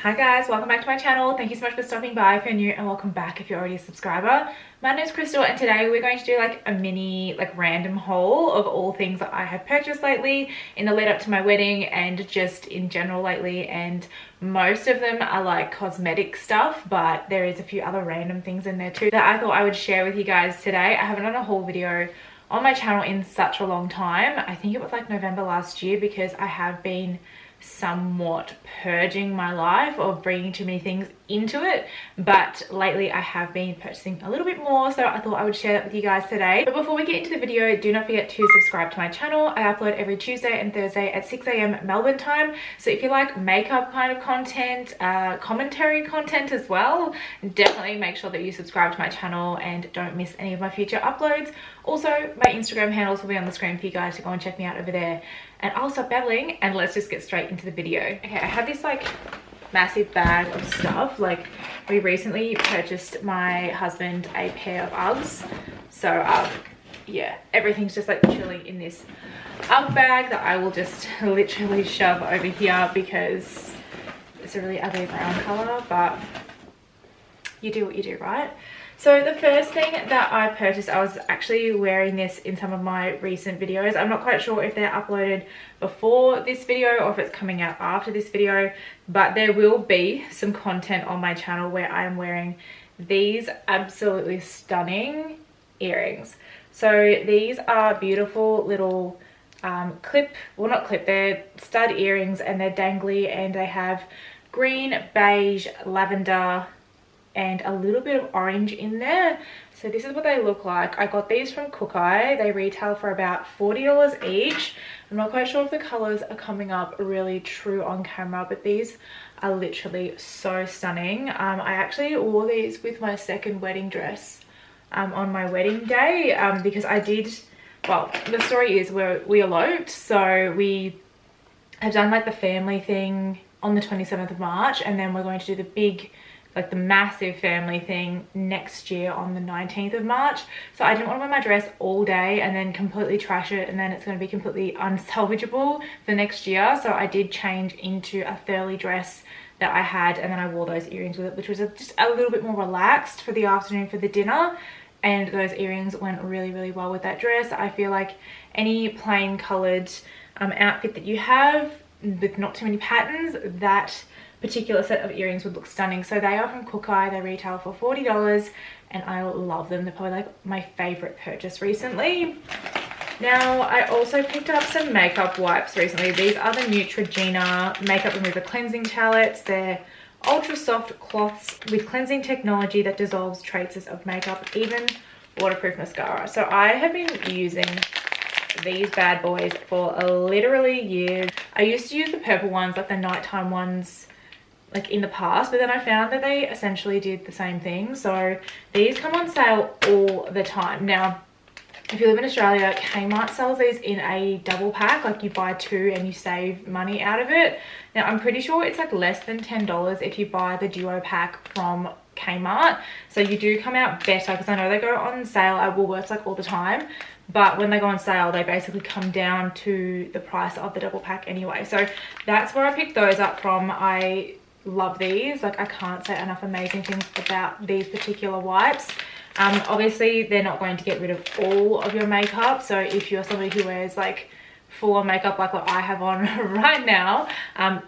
Hi guys, welcome back to my channel. Thank you so much for stopping by if you're new, and welcome back if you're already a subscriber. My name is Crystal, and today we're going to do like a mini random haul of all things that I have purchased lately in the lead up to my wedding and just in general lately. And most of them are like cosmetic stuff, but there is a few other random things in there too that I thought I would share with you guys today. I haven't done a haul video on my channel in such a long time. I think it was like November last year, because I have been somewhat purging my life of bringing too many things into it, but lately I have been purchasing a little bit more, so I thought I would share that with you guys today. But before we get into the video, do not forget to subscribe to my channel. I upload every Tuesday and Thursday at 6 AM Melbourne time, so if you like makeup kind of content, commentary content as well, definitely make sure that you subscribe to my channel and don't miss any of my future uploads. Also, my Instagram handles will be on the screen for you guys to go and check me out over there. And I'll stop babbling and let's just get straight into the video. Okay, I have this like massive bag of stuff. Like, we recently purchased my husband a pair of Uggs, so yeah, everything's just like chilling in this Ugg bag that I will just literally shove over here because it's a really ugly brown color, but you do what you do, right? So the first thing that I purchased, I was actually wearing this in some of my recent videos. I'm not quite sure if they're uploaded before this video or if it's coming out after this video, but there will be some content on my channel where I'm wearing these absolutely stunning earrings. So these are beautiful little they're stud earrings, and they're dangly, and they have green, beige, lavender, and a little bit of orange in there. So this is what they look like. I got these from Cookai. They retail for about $40 each. I'm not quite sure if the colors are coming up really true on camera, but these are literally so stunning. I actually wore these with my second wedding dress on my wedding day, because I did, well, the story is we eloped, so we have done like the family thing on the 27th of March, and then we're going to do the big, like the massive family thing next year on the 19th of March. So I didn't want to wear my dress all day and then completely trash it, and then it's going to be completely unsalvageable for next year. So I did change into a Thurley dress that I had, and then I wore those earrings with it, which was just a little bit more relaxed for the afternoon for the dinner. And those earrings went really, really well with that dress. I feel like any plain coloured outfit that you have with not too many patterns, that particular set of earrings would look stunning. So they are from Cookai. They retail for $40 and I love them. They're probably like my favorite purchase recently. Now, I also picked up some makeup wipes recently. These are the Neutrogena Makeup Remover Cleansing Palettes. They're ultra soft cloths with cleansing technology that dissolves traces of makeup, even waterproof mascara. So I have been using these bad boys for literally years. I used to use the purple ones, like the nighttime ones, like in the past, but then I found that they essentially did the same thing. So these come on sale all the time. Now, if you live in Australia, Kmart sells these in a double pack, like you buy two and you save money out of it. Now, I'm pretty sure it's like less than $10 if you buy the duo pack from Kmart. So you do come out better, because I know they go on sale at Woolworths like all the time, but when they go on sale, they basically come down to the price of the double pack anyway. So that's where I picked those up from. I love these. Like, I can't say enough amazing things about these particular wipes. Obviously they're not going to get rid of all of your makeup, so if you're somebody who wears like full on makeup like what I have on right now,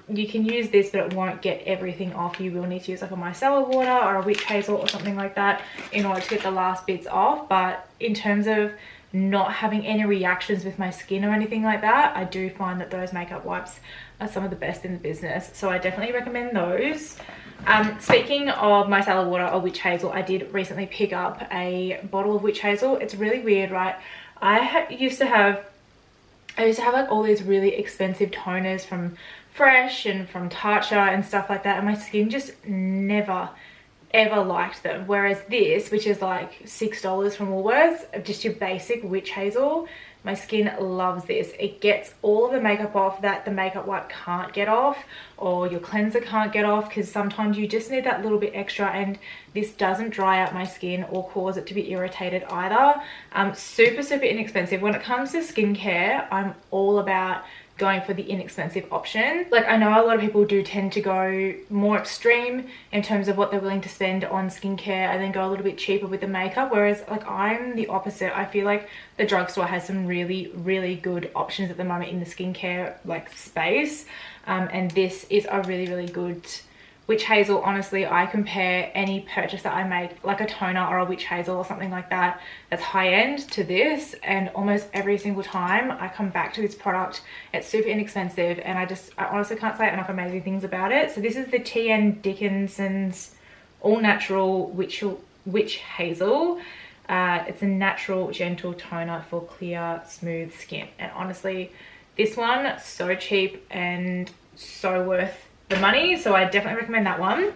you can use this, but it won't get everything off. You will need to use like a micellar water or a witch hazel or something like that in order to get the last bits off. But in terms of not having any reactions with my skin or anything like that, I do find that those makeup wipes are some of the best in the business, so I definitely recommend those. Speaking of micellar water or witch hazel, I did recently pick up a bottle of witch hazel. It's really weird, right? I used to have like all these really expensive toners from Fresh and from Tatcha and stuff like that, and my skin just never ever liked them. Whereas this, which is like $6 from Woolworths, just your basic witch hazel, my skin loves this. It gets all of the makeup off that the makeup wipe can't get off, or your cleanser can't get off, because sometimes you just need that little bit extra, and this doesn't dry out my skin or cause it to be irritated either. Super inexpensive. When it comes to skincare, I'm all about going for the inexpensive option. Like, I know a lot of people do tend to go more extreme in terms of what they're willing to spend on skincare and then go a little bit cheaper with the makeup, whereas like I'm the opposite. I feel like the drugstore has some really good options at the moment in the skincare like space, and this is a really good witch hazel. Honestly, I compare any purchase that I make, like a toner or a witch hazel or something like that, that's high end, to this, and almost every single time I come back to this product, it's super inexpensive, and I honestly can't say enough amazing things about it. So this is the T.N. Dickinson's all natural witch hazel. It's a natural gentle toner for clear smooth skin, and honestly this one, so cheap and so worth the money, so I definitely recommend that one.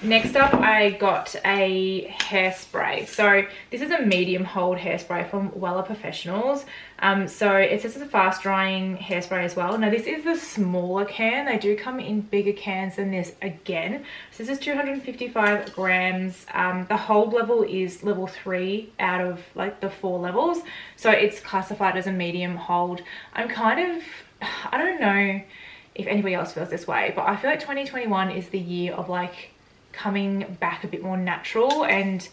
Next up, I got a hairspray. So this is a medium hold hairspray from Wella Professionals. So it says it's a fast drying hairspray as well. Now this is the smaller can. They do come in bigger cans than this again. So this is 255 grams. The hold level is level 3 out of like the 4 levels. So it's classified as a medium hold. I don't know if anybody else feels this way, but I feel like 2021 is the year of like coming back a bit more natural, and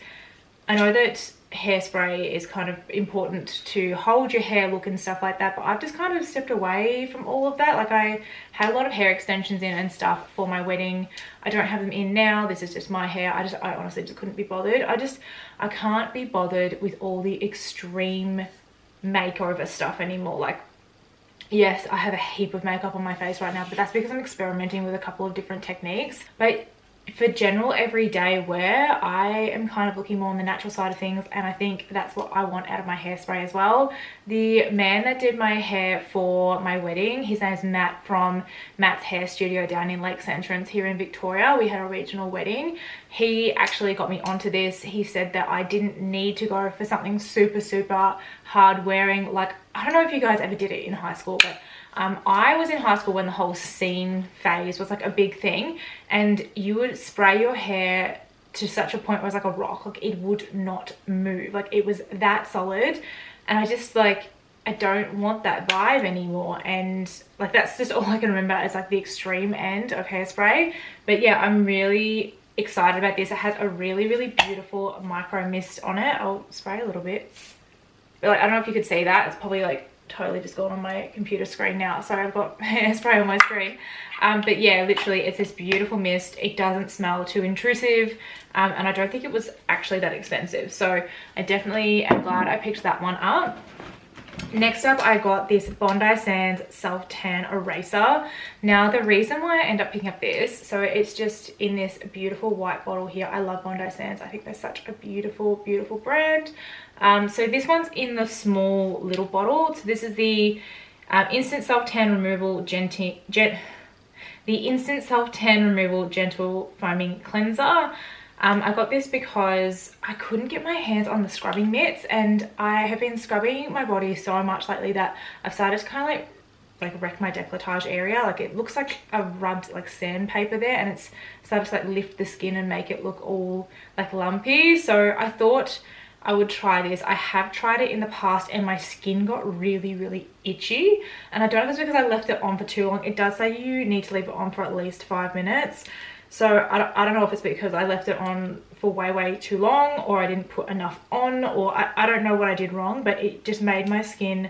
I know that hairspray is kind of important to hold your hair look and stuff like that, but I've just kind of stepped away from all of that. Like, I had a lot of hair extensions in and stuff for my wedding. I don't have them in now. This is just my hair. I honestly just couldn't be bothered. I can't be bothered with all the extreme makeover stuff anymore. Like, yes, I have a heap of makeup on my face right now, but that's because I'm experimenting with a couple of different techniques. But for general everyday wear, I am kind of looking more on the natural side of things, and I think that's what I want out of my hairspray as well. The man that did my hair for my wedding, his name's Matt from Matt's Hair Studio down in Lakes Entrance here in Victoria. We had a regional wedding. He actually got me onto this. He said that I didn't need to go for something super hard wearing. Like, I don't know if you guys ever did it in high school, but I was in high school when the whole scene phase was like a big thing, and you would spray your hair to such a point where it was like a rock. Like, it would not move. Like, it was that solid, and I just like, I don't want that vibe anymore. And like, that's just all I can remember as like the extreme end of hairspray. But yeah, I'm really excited about this. It has a really beautiful micro mist on it. I'll spray a little bit, but like, I don't know if you could see that. It's probably like totally just gone on my computer screen now. Sorry, I've got hairspray on my screen. But yeah, literally it's this beautiful mist. It doesn't smell too intrusive, and I don't think it was actually that expensive, so I definitely am glad I picked that one up. Next up, I got this Bondi Sands Self Tan Eraser. Now, the reason why I end up picking up this, so it's just in this beautiful white bottle here. I love Bondi Sands. I think they're such a beautiful brand. So this one's in the small little bottle. So this is the Instant Self Tan Removal Instant Self Tan Removal Gentle Foaming Cleanser. I got this because I couldn't get my hands on the scrubbing mitts, and I have been scrubbing my body so much lately that I've started to kind of like wreck my décolletage area. Like, it looks like a rubbed like sandpaper there, and it's started to like lift the skin and make it look all like lumpy. So I thought I would try this. I have tried it in the past and my skin got really itchy, and I don't know if it's because I left it on for too long. It does say you need to leave it on for at least 5 minutes. So I don't know if it's because I left it on for way too long, or I didn't put enough on, or I don't know what I did wrong, but it just made my skin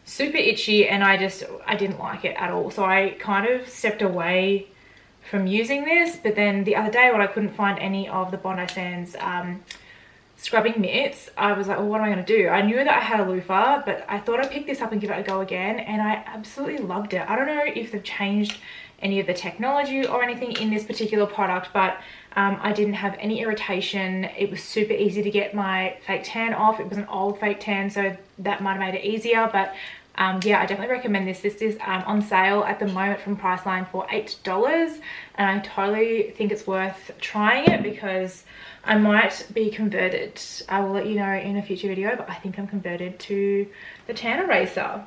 super itchy, and I didn't like it at all. So I kind of stepped away from using this. But then the other day, when I couldn't find any of the Bondi Sands scrubbing mitts, I was like, well, what am I going to do? I knew that I had a loofah, but I thought I'd pick this up and give it a go again, and I absolutely loved it. I don't know if they've changed any of the technology or anything in this particular product, but I didn't have any irritation. It was super easy to get my fake tan off. It was an old fake tan, so that might have made it easier. But yeah, I definitely recommend this. This is on sale at the moment from Priceline for $8, and I totally think it's worth trying it because I might be converted. I will let you know in a future video, but I think I'm converted to the tan eraser.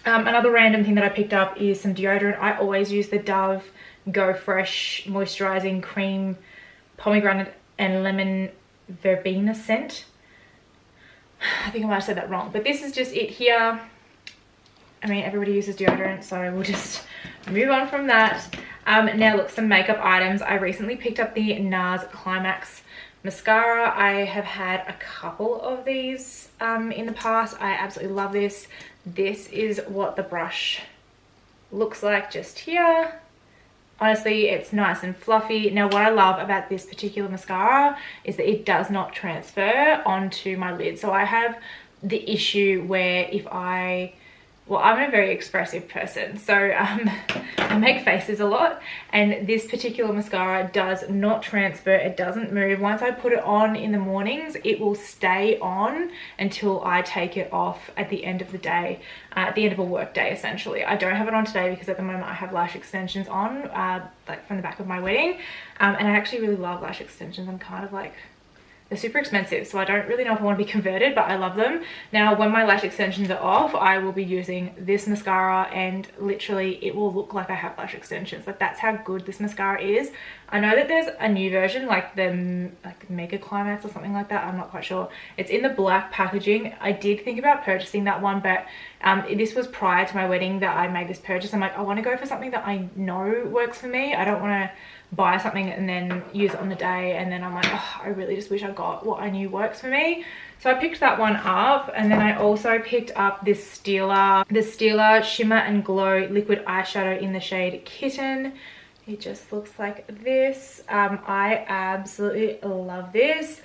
Another random thing that I picked up is some deodorant. I always use the Dove Go Fresh Moisturizing Cream Pomegranate and Lemon Verbena scent. I think I might have said that wrong, but this is just it here. I mean, everybody uses deodorant, so we'll just move on from that. Now look, some makeup items. I recently picked up the Nars Climax mascara. I have had a couple of these in the past. I absolutely love this. This is what the brush looks like just here. Honestly, it's nice and fluffy. Now what I love about this particular mascara is that it does not transfer onto my lid. So I have the issue where if I'm a very expressive person, so I make faces a lot, and this particular mascara does not transfer. It doesn't move. Once I put it on in the mornings, it will stay on until I take it off at the end of the day, at the end of a work day essentially. I don't have it on today because at the moment I have lash extensions on, like from the back of my wedding, and I actually really love lash extensions. I'm kind of like, they're super expensive, so I don't really know if I want to be converted, but I love them. Now when my lash extensions are off, I will be using this mascara, and literally it will look like I have lash extensions. Like, that's how good this mascara is. I know that there's a new version, like the Mecca Climax or something like that. I'm not quite sure. It's in the black packaging. I did think about purchasing that one, but this was prior to my wedding that I made this purchase. I'm like, I want to go for something that I know works for me. I don't want to buy something and then use it on the day, and then I'm like, oh, I really just wish I got what I knew works for me. So I picked that one up, and then I also picked up this Stila Shimmer and Glow liquid eyeshadow in the shade Kitten. It just looks like this. I absolutely love this.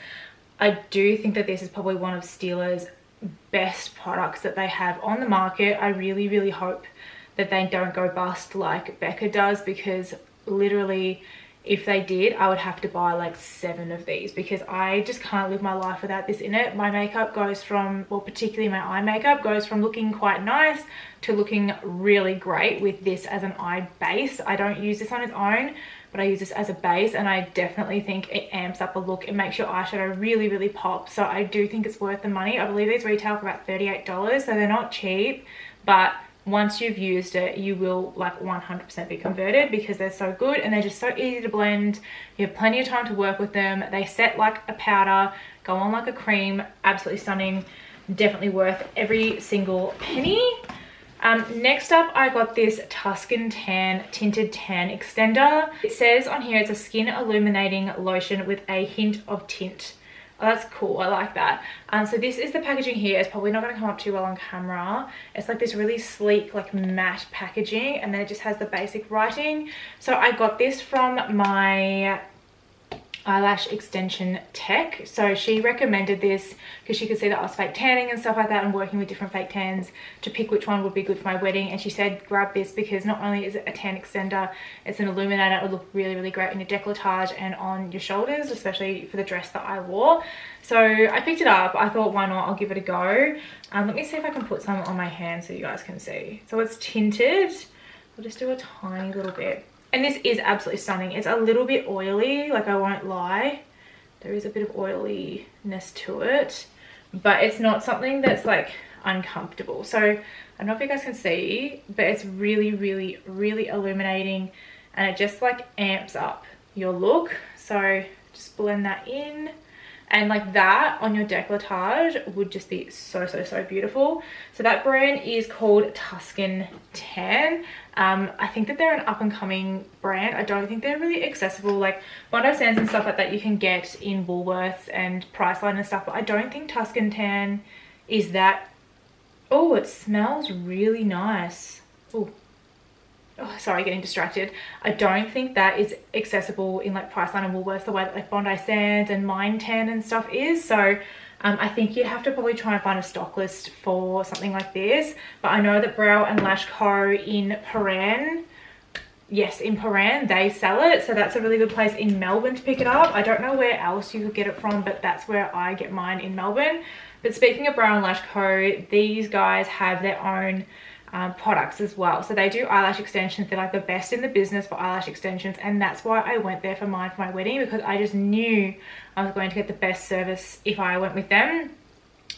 I do think that this is probably one of Stila's best products that they have on the market. I really hope that they don't go bust like Becca does, because literally if they did, I would have to buy like 7 of these, because I just can't live my life without this in it. My makeup goes from, well, particularly my eye makeup goes from looking quite nice to looking really great with this as an eye base. I don't use this on its own, but I use this as a base, and I definitely think it amps up a look. It makes your eyeshadow really pop. So I do think it's worth the money. I believe these retail for about $38, so they're not cheap, but once you've used it, you will like 100% be converted, because they're so good and they're just so easy to blend. You have plenty of time to work with them. They set like a powder, go on like a cream. Absolutely stunning. Definitely worth every single penny. Next up, I got this Tuscan Tan Tinted Tan Extender. It says on here it's a skin illuminating lotion with a hint of tint. Oh, that's cool. I like that. So this is the packaging here. It's probably not going to come up too well on camera. It's like this really sleek, like matte packaging, and then it just has the basic writing. So I got this from my eyelash extension tech. So she recommended this because she could see that I was fake tanning and stuff like that, and working with different fake tans to pick which one would be good for my wedding. And she said grab this because not only is it a tan extender, it's an illuminator. It would look really great in your décolletage and on your shoulders, especially for the dress that I wore. So I picked it up. I thought, why not? I'll give it a go. Let me see if I can put some on my hand so you guys can see. So it's tinted. I'll just do a tiny little bit. And this is absolutely stunning. It's a little bit oily, like I won't lie. There is a bit of oiliness to it, but it's not something that's like uncomfortable. So I don't know if you guys can see, but it's really illuminating, and it just like amps up your look. So just blend that in, and like that on your décolletage would just be so beautiful. So that brand is called Tuscan Tan. I think that they're an up-and-coming brand. I don't think they're really accessible. Like Bondi Sands and stuff like that you can get in Woolworths and Priceline and stuff, but I don't think Tuscan Tan is that. Oh, it smells really nice. Oh, sorry, getting distracted. I don't think that is accessible in like Priceline and Woolworths the way that like Bondi Sands and Mind Tan and stuff is. So I think you'd have to probably try and find a stock list for something like this. But I know that Brow and Lash Co in Paran, yes, in Paran, they sell it. So that's a really good place in Melbourne to pick it up. I don't know where else you could get it from, but that's where I get mine, in Melbourne. But speaking of Brow and Lash Co, these guys have their own products as well. So they do eyelash extensions. They're like the best in the business for eyelash extensions, and that's why I went there for mine for my wedding, because I just knew I was going to get the best service if I went with them.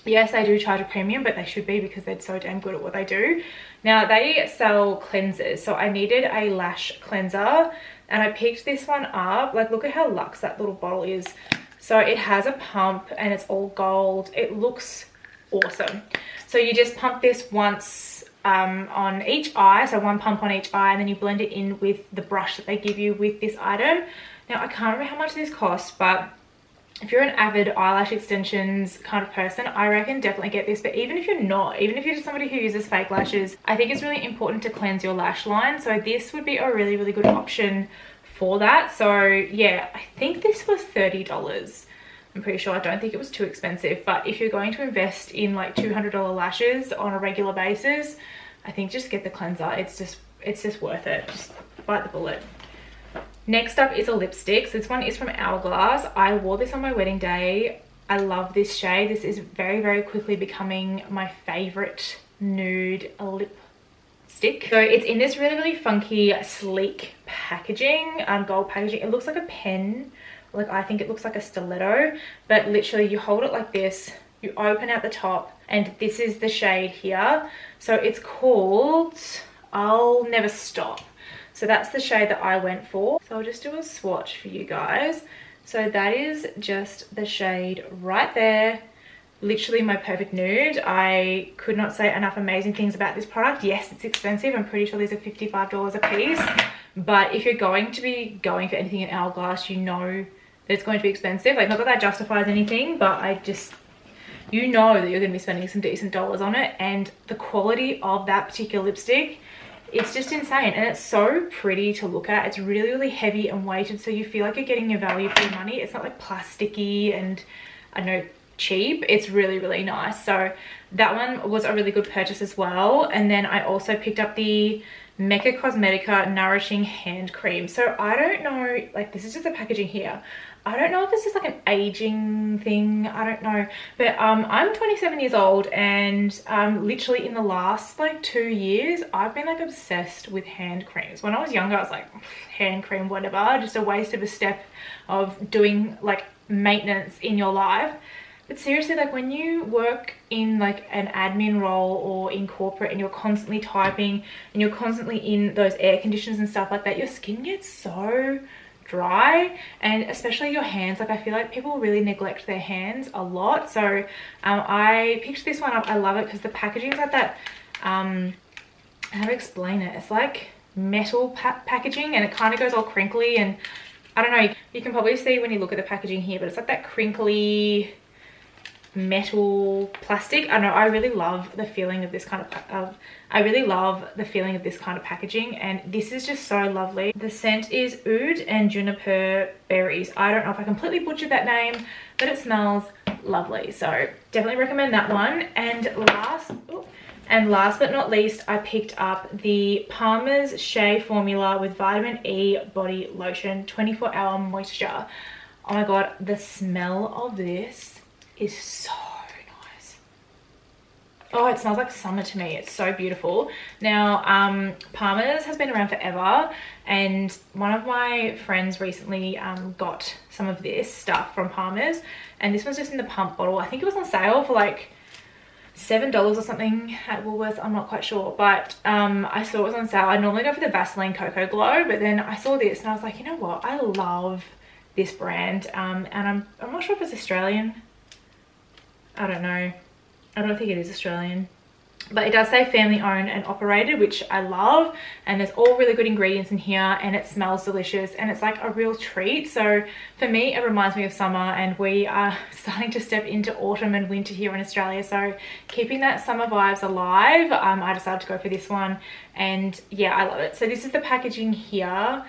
Yes, they do charge a premium, but they should be, because they're so damn good at what they do. Now they sell cleansers, so I needed a lash cleanser, and I picked this one up. Like, look at how luxe that little bottle is. So it has a pump and it's all gold. It looks awesome. So you just pump this once on each eye, so one pump on each eye, and then you blend it in with the brush that they give you with this item. Now I can't remember how much this costs, but if you're an avid eyelash extensions kind of person, I reckon definitely get this. But even if you're not, even if you're just somebody who uses fake lashes, I think it's really important to cleanse your lash line, so this would be a really, really good option for that. So yeah, I think this was $30. I'm pretty sure. I don't think it was too expensive, but if you're going to invest in like $200 lashes on a regular basis, I think just get the cleanser. It's just worth it. Just bite the bullet. Next up is a lipstick. So this one is from Hourglass. I wore this on my wedding day. I love this shade. This is very, very quickly becoming my favorite nude lipstick. So it's in this really, really funky, sleek packaging, gold packaging. It looks like a pen. Like, I think it looks like a stiletto, but literally you hold it like this, you open out the top, and this is the shade here. So it's called I'll Never Stop. So that's the shade that I went for. So I'll just do a swatch for you guys. So that is just the shade right there. Literally my perfect nude. I could not say enough amazing things about this product. Yes, it's expensive. I'm pretty sure these are $55 a piece. But if you're going to be going for anything in Hourglass, you know that it's going to be expensive. Like, not that that justifies anything, but I just, you know that you're going to be spending some decent dollars on it. And the quality of that particular lipstick, it's just insane. And it's so pretty to look at. It's really, really heavy and weighted, so you feel like you're getting your value for your money. It's not like plasticky and, I don't know, cheap. It's really, really nice. So that one was a really good purchase as well. And then I also picked up the Mecca Cosmetica Nourishing Hand Cream. So I don't know, like, this is just the packaging here. I don't know if this is like an aging thing, I don't know, but I'm 27 years old, and literally in the last like 2 years I've been like obsessed with hand creams. When I was younger I was like, hand cream, whatever, just a waste of a step of doing like maintenance in your life. But seriously, like, when you work in like an admin role or in corporate and you're constantly typing and you're constantly in those air conditions and stuff like that, your skin gets so dry, and especially your hands. Like, I feel like people really neglect their hands a lot. So I picked this one up. I love it because the packaging is like that, how to explain it, it's like metal packaging, and it kind of goes all crinkly, and I don't know, you can probably see when you look at the packaging here, but it's like that crinkly metal plastic. I don't know, I really love the feeling of this kind of packaging, and this is just so lovely. The scent is oud and juniper berries. I don't know if I completely butchered that name, but it smells lovely, so definitely recommend that one. And last but not least, I picked up the Palmer's Shea formula with vitamin E body lotion, 24-hour moisture. Oh my god, the smell of this is so nice. Oh, it smells like summer to me. It's so beautiful. Now, Palmer's has been around forever, and one of my friends recently got some of this stuff from Palmer's, and this one's just in the pump bottle. I think it was on sale for like $7 or something at Woolworths, I'm not quite sure, but I saw it was on sale. I normally go for the Vaseline Cocoa Glow, but then I saw this and I was like, you know what, I love this brand, and I'm not sure if it's Australian. I don't know. I don't think it is Australian, but it does say family owned and operated, which I love, and there's all really good ingredients in here, and it smells delicious, and it's like a real treat. So for me, it reminds me of summer, and we are starting to step into autumn and winter here in Australia, so keeping that summer vibes alive, I decided to go for this one, and yeah, I love it. So this is the packaging here.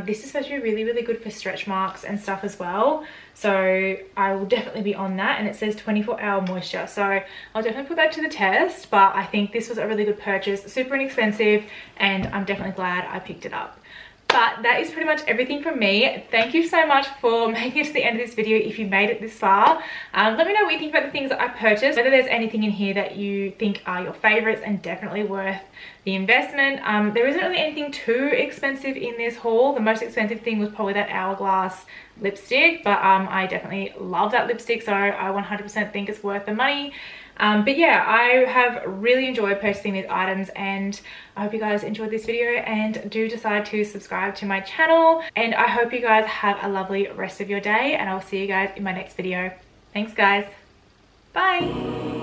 This is supposed to be really, really good for stretch marks and stuff as well. So I will definitely be on that. And it says 24-hour moisture. So I'll definitely put that to the test. But I think this was a really good purchase. Super inexpensive. And I'm definitely glad I picked it up. But that is pretty much everything from me. Thank you so much for making it to the end of this video if you made it this far. Let me know what you think about the things that I purchased, whether there's anything in here that you think are your favorites and definitely worth the investment. There isn't really anything too expensive in this haul. The most expensive thing was probably that Hourglass lipstick, but I definitely love that lipstick, so I 100% think it's worth the money. But yeah, I have really enjoyed purchasing these items, and I hope you guys enjoyed this video and do decide to subscribe to my channel. And I hope you guys have a lovely rest of your day, and I'll see you guys in my next video. Thanks guys. Bye.